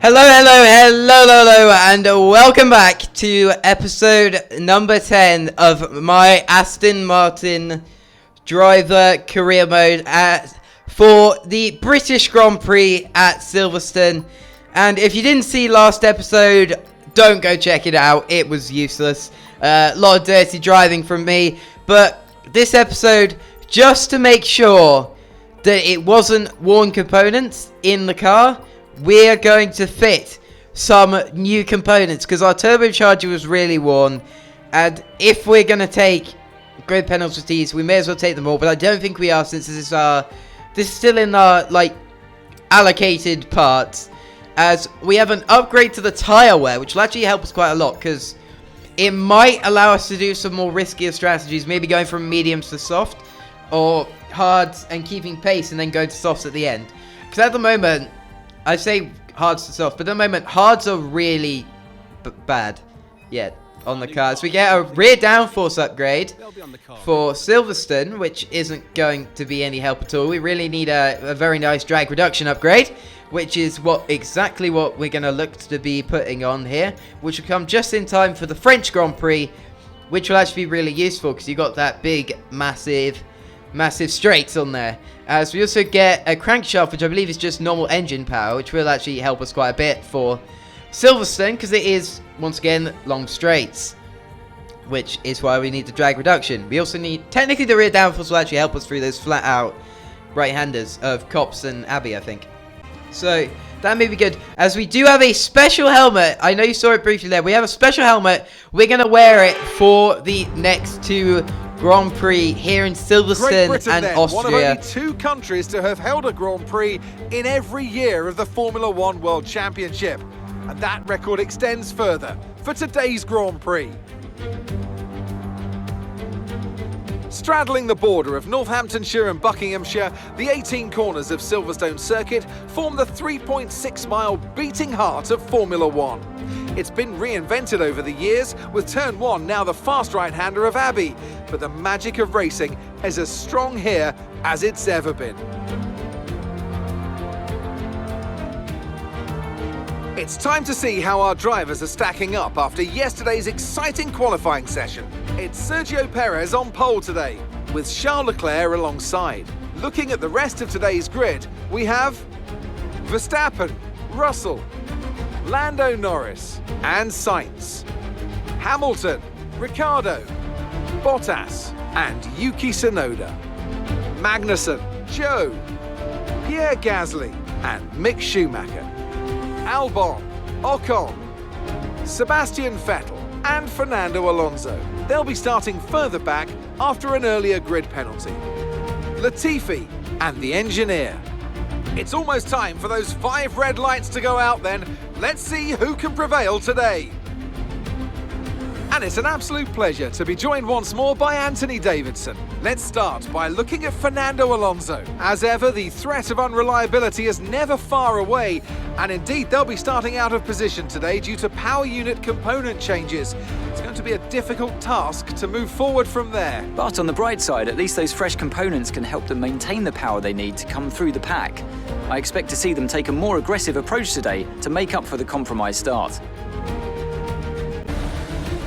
Hello, and welcome back to episode number 10 of my Aston Martin driver career mode for the British Grand Prix at Silverstone. And if you didn't see last episode, don't go check it out. It was useless. A lot of dirty driving from me. But this episode, just to make sure that it wasn't worn components in the car, we're going to fit some new components because our turbocharger was really worn, and if we're going to take grid penalties, we may as well take them all. But I don't think we are, since this is still in our allocated parts, as we have an upgrade to the tire wear, which will actually help us quite a lot because it might allow us to do some more riskier strategies, maybe going from mediums to soft or hards and keeping pace and then going to softs at the end. Because at the moment, I say hards to soft, but at the moment, hards are really bad. Yeah, on the cars. We get a rear downforce upgrade for Silverstone, which isn't going to be any help at all. We really need a very nice drag reduction upgrade, which is exactly what we're going to look to be putting on here, which will come just in time for the French Grand Prix, which will actually be really useful because you got that big, massive straights on there. As we also get a crankshaft, which I believe is just normal engine power, which will actually help us quite a bit for Silverstone because it is, once again, long straights, which is why we need the drag reduction. We also need, technically the rear downforce will actually help us through those flat out right-handers of Cops and Abbey, I think. So that may be good, as we do have a special helmet. I know you saw it briefly there. We have a special helmet. We're going to wear it for the next two Grand Prix here in Silverstone and Austria. One of only two countries to have held a Grand Prix in every year of the Formula One World Championship. And that record extends further for today's Grand Prix. Straddling the border of Northamptonshire and Buckinghamshire, the 18 corners of Silverstone Circuit form the 3.6-mile beating heart of Formula One. It's been reinvented over the years, with Turn 1 now the fast right-hander of Abbey, but the magic of racing is as strong here as it's ever been. It's time to see how our drivers are stacking up after yesterday's exciting qualifying session. It's Sergio Perez on pole today, with Charles Leclerc alongside. Looking at the rest of today's grid, we have Verstappen, Russell, Lando Norris and Sainz, Hamilton, Ricciardo, Bottas and Yuki Tsunoda, Magnussen, Joe, Pierre Gasly and Mick Schumacher, Albon, Ocon, Sebastian Vettel and Fernando Alonso. They'll be starting further back after an earlier grid penalty. Latifi and the engineer. It's almost time for those 5 red lights to go out then. Let's see who can prevail today. And it's an absolute pleasure to be joined once more by Anthony Davidson. Let's start by looking at Fernando Alonso. As ever, the threat of unreliability is never far away, and indeed they'll be starting out of position today due to power unit component changes. It's going to be a difficult task to move forward from there. But on the bright side, at least those fresh components can help them maintain the power they need to come through the pack. I expect to see them take a more aggressive approach today to make up for the compromised start.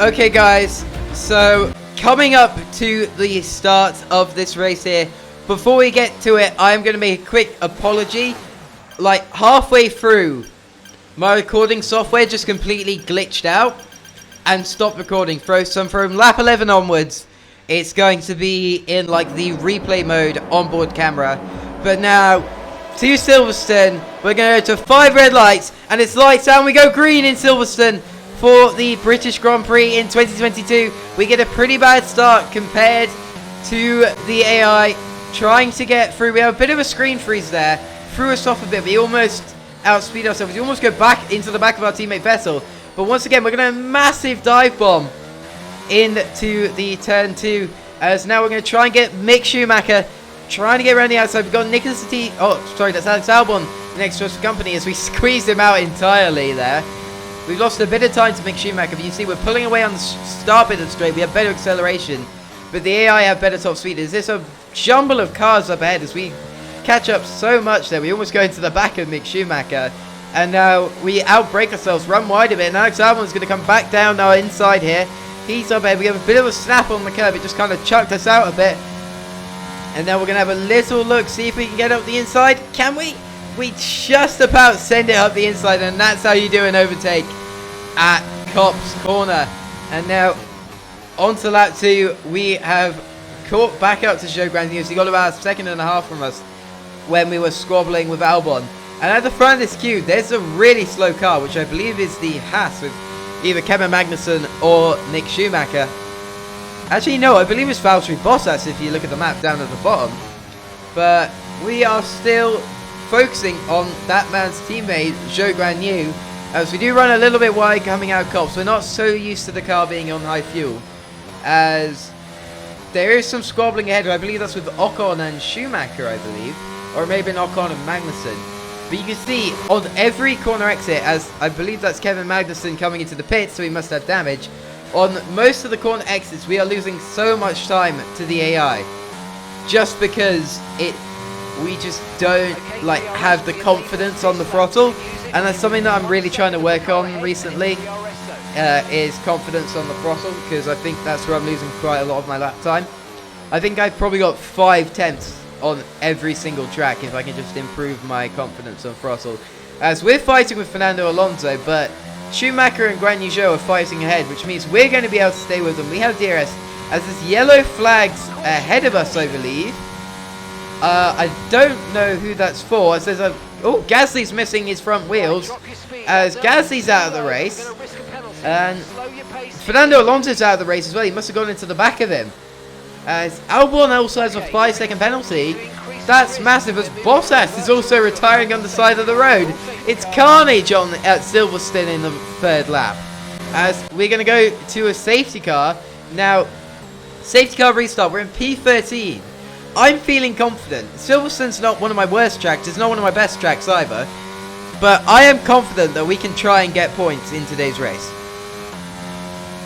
Okay guys, so coming up to the start of this race here, before we get to it, I'm going to make a quick apology. Like halfway through, my recording software just completely glitched out and stopped recording. From lap 11 onwards, it's going to be in like the replay mode onboard camera. But now, to Silverstone, we're going to go to 5 red lights, and it's lights out and we go green in Silverstone. For the British Grand Prix in 2022, we get a pretty bad start compared to the AI trying to get through. We have a bit of a screen freeze there, threw us off a bit. We almost outspeed ourselves. We almost go back into the back of our teammate Vettel. But once again, we're going to massive dive bomb into the turn 2. As now we're going to try and get Mick Schumacher trying to get around the outside. We've got Nicholas T. Oh, sorry, that's Alex Albon next to us for company as we squeezed him out entirely there. We've lost a bit of time to Mick Schumacher. But you see, we're pulling away on the start bit of the straight. We have better acceleration, but the AI have better top speed. Is this a jumble of cars up ahead as we catch up so much there? We almost go into the back of Mick Schumacher. And now we outbrake ourselves, run wide a bit, and Alex Albon's going to come back down our inside here. He's up there, we have a bit of a snap on the curb, it just kind of chucked us out a bit. And now we're going to have a little look, see if we can get up the inside. Can we? We just about send it up the inside, and that's how you do an overtake at Copse Corner. And now, on to lap 2, we have caught back up to Joe Grandnews. He got about a second and a half from us when we were squabbling with Albon. And at the front of this queue, there's a really slow car, which I believe is the Haas with either Kevin Magnussen or Nick Schumacher. Actually, no, I believe it's Valtteri Bottas if you look at the map down at the bottom. But we are still focusing on that man's teammate, Joe Grandnews, as we do run a little bit wide coming out of Copse. We're not so used to the car being on high fuel, as there is some squabbling ahead. I believe that's with Ocon and Schumacher, I believe. Or maybe an Ocon and Magnussen. But you can see on every corner exit, as I believe that's Kevin Magnussen coming into the pit, so he must have damage. On most of the corner exits, we are losing so much time to the AI. Just because we just don't have the confidence on the throttle. And that's something that I'm really trying to work on recently. Is confidence on the throttle, because I think that's where I'm losing quite a lot of my lap time. I think I've probably got 5 tenths on every single track if I can just improve my confidence on throttle. As we're fighting with Fernando Alonso, but Schumacher and Guanyu Zhou are fighting ahead, which means we're going to be able to stay with them. We have DRS, as there's yellow flags ahead of us, I believe. I don't know who that's for. It says, oh, Gasly's missing his front wheels, as Gasly's out of the race. And Fernando Alonso's out of the race as well. He must have gone into the back of him. As Albon also has a 5-second penalty. That's massive, as Bottas is also retiring on the side of the road. It's carnage at Silverstone in the 3rd lap. As we're going to go to a safety car. Now, safety car restart. We're in P13. I'm feeling confident. Silverstone's not one of my worst tracks. It's not one of my best tracks either. But I am confident that we can try and get points in today's race.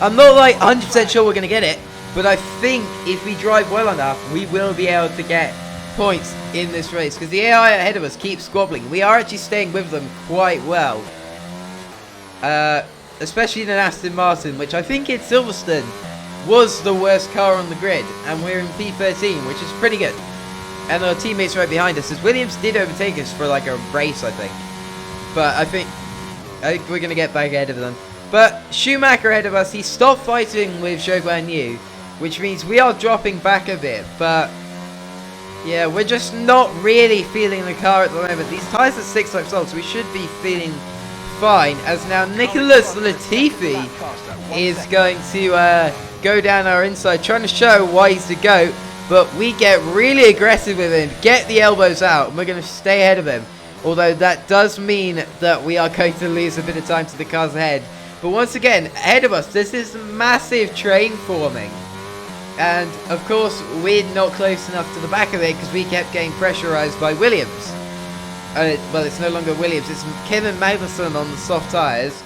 I'm not 100% sure we're going to get it. But I think if we drive well enough, we will be able to get points in this race. Because the AI ahead of us keeps squabbling. We are actually staying with them quite well. Especially in an Aston Martin, which I think in Silverstone was the worst car on the grid. And we're in P13, which is pretty good. And our teammates right behind us. As Williams did overtake us for a race, I think. But I think we're going to get back ahead of them. But Schumacher ahead of us, he stopped fighting with Zhou Guanyu, which means we are dropping back a bit. But yeah, we're just not really feeling the car at the moment. These tyres are 6 laps old, so we should be feeling fine. As now Nicholas Latifi is going to go down our inside, trying to show why he's the GOAT. But we get really aggressive with him, get the elbows out, and we're going to stay ahead of him. Although that does mean that we are going to lose a bit of time to the cars ahead. But once again, ahead of us, there's this massive train forming. And, of course, we're not close enough to the back of it because we kept getting pressurized by Williams. Well, it's no longer Williams, it's Kevin Magnussen on the soft tyres.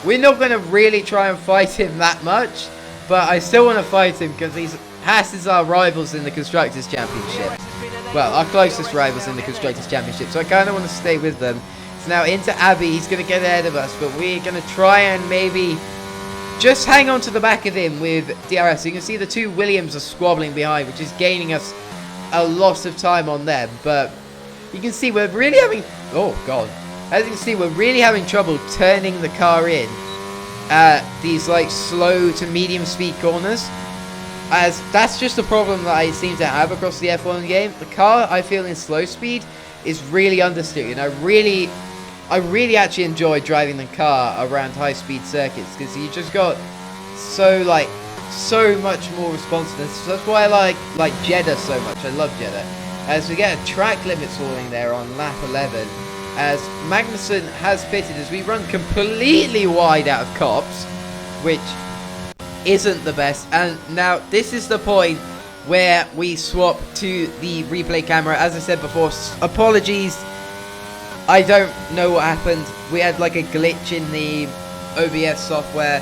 We're not going to really try and fight him that much, but I still want to fight him because Haas is our rivals in the Constructors' Championship. Well, our closest rivals in the Constructors' Championship, so I kind of want to stay with them. So now into Abbey, he's going to get ahead of us, but we're going to try and maybe just hang on to the back of him with DRS. So you can see the 2 Williams are squabbling behind, which is gaining us a lot of time on them. But you can see we're really having... Oh, God. As you can see, we're really having trouble turning the car in at these, slow to medium speed corners. As that's just a problem that I seem to have across the F1 game. The car, I feel, in slow speed is really understeered. And I really actually enjoy driving the car around high-speed circuits because you just got so much more responsiveness. So that's why I like Jeddah so much. I love Jeddah. As we get a track limits warning there on lap 11, as Magnussen has pitted as we run completely wide out of Copse, which isn't the best. And now this is the point where we swap to the replay camera. As I said before, apologies. I don't know what happened. We had a glitch in the OBS software.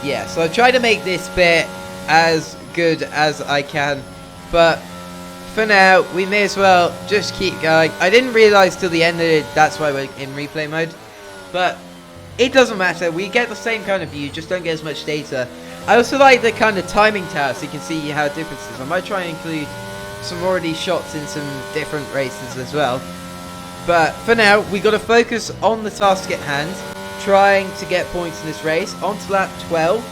Yeah, so I've tried to make this bit as good as I can. But for now, we may as well just keep going. I didn't realise till the end that that's why we're in replay mode. But it doesn't matter. We get the same kind of view, just don't get as much data. I also like the kind of timing tower, so you can see how different it is. I might try and include some already shots in some different races as well. But for now, we got to focus on the task at hand, trying to get points in this race. On to lap 12.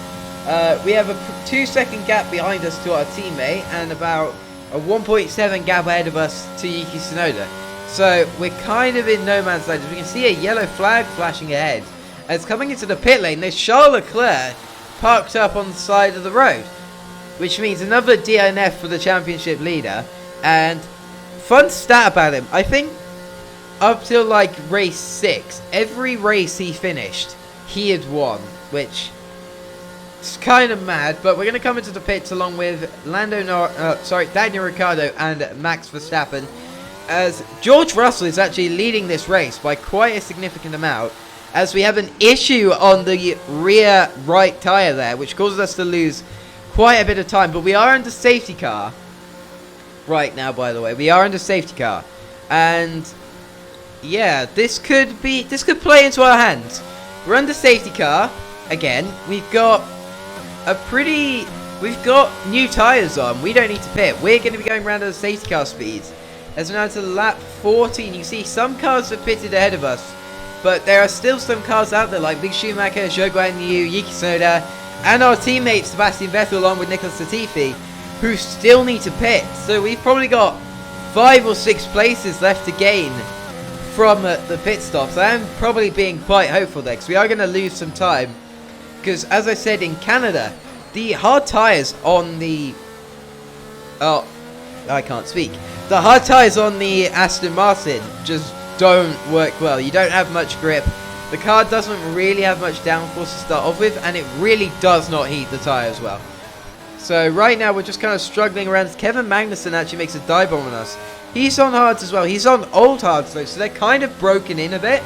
We have a 2-second gap behind us to our teammate, and about a 1.7 gap ahead of us to Yuki Tsunoda. So we're kind of in no man's land. As we can see a yellow flag flashing ahead. As coming into the pit lane, there's Charles Leclerc parked up on the side of the road, which means another DNF for the championship leader. And fun stat about him, I think up till like race 6, every race he finished, he had won, which is kind of mad. But we're going to come into the pits along with Daniel Ricciardo and Max Verstappen, as George Russell is actually leading this race by quite a significant amount, as we have an issue on the rear right tyre there, which causes us to lose quite a bit of time. But we are under safety car right now, by the way. We are under safety car. And yeah, this could play into our hands. We're under safety car again. We've got new tyres on. We don't need to pit. We're going to be going around at the safety car speeds. As we're now to lap 14, you can see some cars have pitted ahead of us. But there are still some cars out there like Big Schumacher, Zhou Guanyu, Yuki Tsunoda, and our teammate Sebastian Vettel along with Nicholas Latifi, who still need to pit. So we've probably got 5 or 6 places left to gain from the pit stops. I am probably being quite hopeful there, because we are going to lose some time. Because as I said, in Canada, the hard tyres on the... Oh, I can't speak. The hard tyres on the Aston Martin just don't work well. You don't have much grip. The car doesn't really have much downforce to start off with, and it really does not heat the tyres well. So right now we're just kind of struggling around. Kevin Magnussen actually makes a dive bomb on us. He's on hards as well. He's on old hards though, so they're kind of broken in a bit,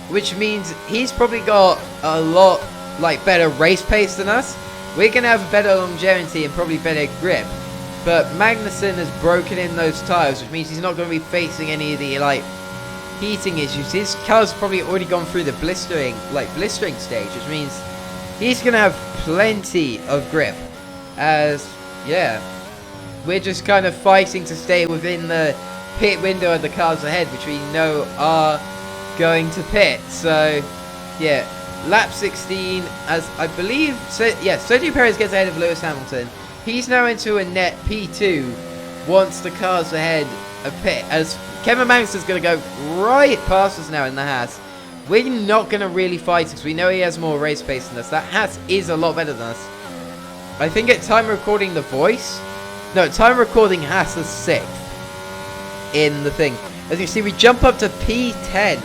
which means he's probably got a lot better race pace than us. We're going to have better longevity and probably better grip. But Magnussen has broken in those tyres, which means he's not going to be facing any of the heating issues. His car's probably already gone through the blistering stage, which means he's going to have plenty of grip. As, yeah, we're just kind of fighting to stay within the pit window of the cars ahead, which we know are going to pit. So, yeah, lap 16, as I believe, Sergio Perez gets ahead of Lewis Hamilton. He's now into a net P2 once the car's ahead of pit, as Kevin Magnussen's going to go right past us now in the Haas. We're not going to really fight because we know he has more race pace than us. That Haas is a lot better than us. I think at time recording time recording Haas is 6th in the thing. As you see, we jump up to P10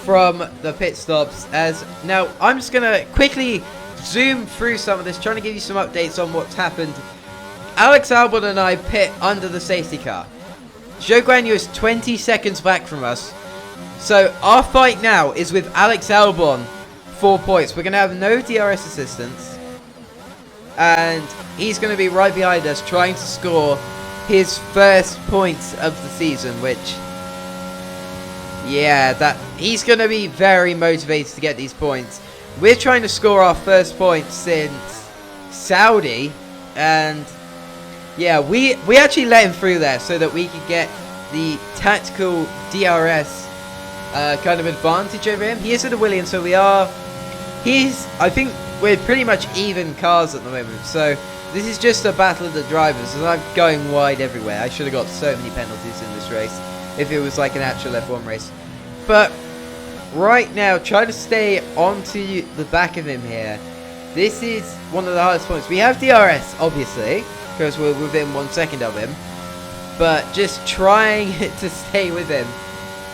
from the pit stops. As now, I'm just going to quickly zoom through some of this, trying to give you some updates on what's happened. Alex Albon and I pit under the safety car. Zhou Guanyu is 20 seconds back from us. So our fight now is with Alex Albon, 4 points. We're going to have no DRS assistance. And he's going to be right behind us trying to score his first points of the season, which... yeah, he's going to be very motivated to get these points. We're trying to score our first points since Saudi, and yeah, we actually let him through there so that we could get the tactical DRS kind of advantage over him. He is at a Williams, so I think we're pretty much even cars at the moment, so this is just a battle of the drivers, and I'm going wide everywhere. I should have got so many penalties in this race if it was like an actual F1 race. But right now, try to stay onto the back of him here. This is one of the hardest points. We have DRS, obviously, because we're within 1 second of him. But just trying to stay with him.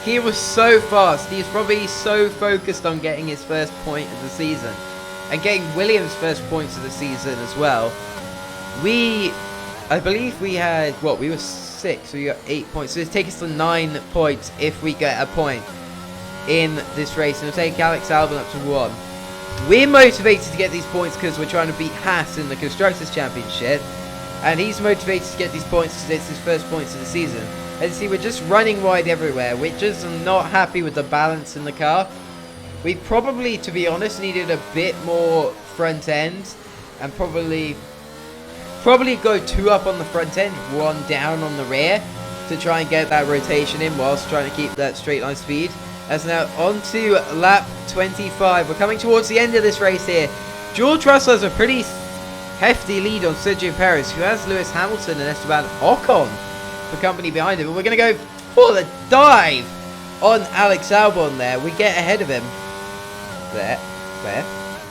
He was so fast. He's probably so focused on getting his first point of the season. And getting Williams' first points of the season as well. I believe we had, we were 6, so we got 8 points. So it'll take us to 9 points if we get a point in this race, and it'll take Alex Albon up to 1. We're motivated to get these points because we're trying to beat Haas in the Constructors' Championship, and he's motivated to get these points because it's his first points of the season. As you see, we're just running wide everywhere. We're just not happy with the balance in the car. We probably, to be honest, needed a bit more front end, and probably go 2 up on the front end, 1 down on the rear, to try and get that rotation in whilst trying to keep that straight line speed. As now on to lap 25. We're coming towards the end of this race here. George Russell has a pretty hefty lead on Sergio Perez, who has Lewis Hamilton and Esteban Ocon for company behind him. And we're going to go for the dive on Alex Albon there. We get ahead of him. There,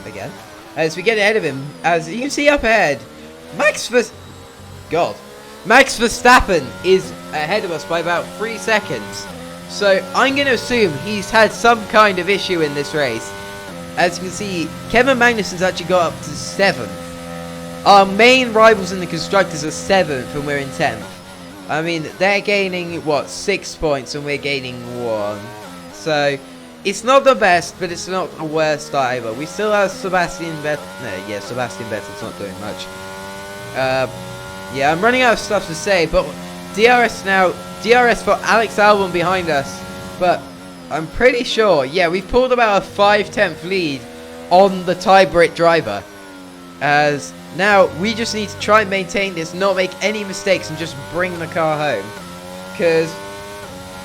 again. As we get ahead of him, as you can see up ahead, Max Verstappen is ahead of us by about 3 seconds. So I'm going to assume he's had some kind of issue in this race. As you can see, Kevin Magnussen's actually got up to 7th. Our main rivals in the Constructors are 7th and we're in 10th. I mean, they're gaining, what, 6 points and we're gaining 1. So it's not the best, but it's not the worst either. We still have Sebastian Vettel. No, yeah, Sebastian Vettel's not doing much. Yeah, I'm running out of stuff to say, but DRS now. DRS for Alex Albon behind us. But I'm pretty sure, yeah, we've pulled about a 5/10 lead on the tie-break driver. As now we just need to try and maintain this, not make any mistakes, and just bring the car home. Because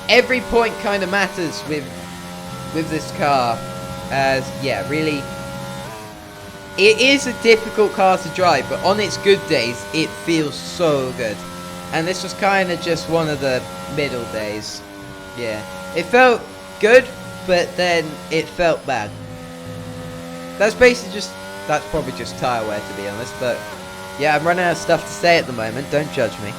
every point kind of matters with this car. As, yeah, really, it is a difficult car to drive, but on its good days, it feels so good. And this was kind of just one of the middle days. Yeah, it felt good, but then it felt bad. That's probably just tyre wear, to be honest. But yeah, I'm running out of stuff to say at the moment. Don't judge me.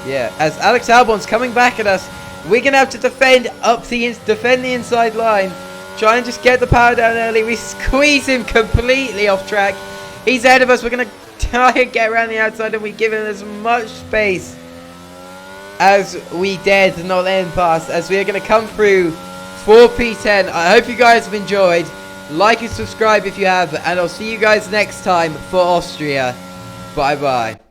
Yeah, as Alex Albon's coming back at us, we're gonna have to defend the inside line. Try and just get the power down early. We squeeze him completely off track. He's ahead of us. We're gonna try and get around the outside, and we give him as much space as we dare to not let him pass, as we are going to come through for P10. I hope you guys have enjoyed. Like and subscribe if you have, and I'll see you guys next time for Austria. Bye bye.